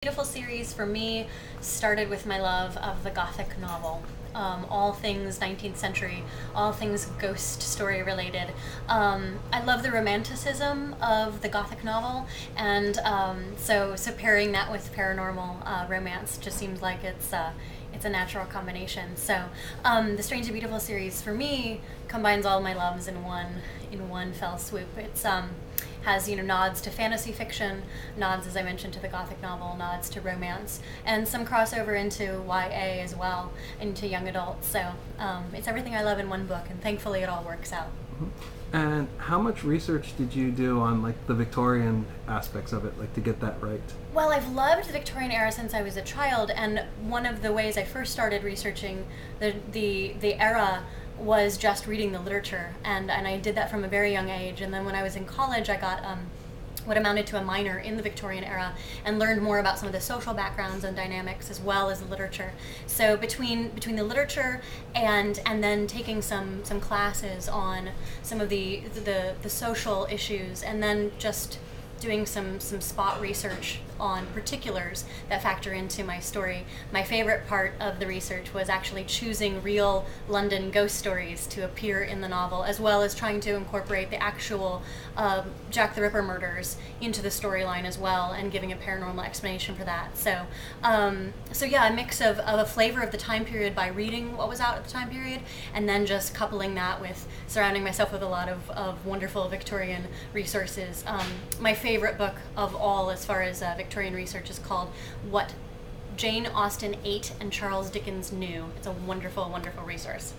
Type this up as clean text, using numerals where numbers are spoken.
Beautiful series for me started with my love of the Gothic novel. All things 19th century, all things ghost story related. I love the romanticism of the Gothic novel, and so pairing that with paranormal romance just seems like it's a natural combination. So the Strange and Beautiful series for me combines all my loves in one fell swoop. It's has nods to fantasy fiction, nods, as I mentioned, to the Gothic novel, nods to romance, and some crossover into YA as well, into young adults. So it's everything I love in one book, and thankfully it all works out. And how much research did you do on like the Victorian aspects of it, like to get that right? Well, I've loved the Victorian era since I was a child, and one of the ways I first started researching the era was just reading the literature, and I did that from a very young age. And then when I was in college, I got what amounted to a minor in the Victorian era and learned more about some of the social backgrounds and dynamics as well as the literature. So between the literature and then taking some classes on some of the social issues, and then just doing some spot research on particulars that factor into my story. My favorite part of the research was actually choosing real London ghost stories to appear in the novel, as well as trying to incorporate the actual Jack the Ripper murders into the storyline as well, and giving a paranormal explanation for that. So yeah, a mix of a flavor of the time period by reading what was out at the time period, and then just coupling that with surrounding myself with a lot of wonderful Victorian resources. My favorite book of all as far as Victorian research is called What Jane Austen Ate and Charles Dickens Knew. It's a wonderful, wonderful resource.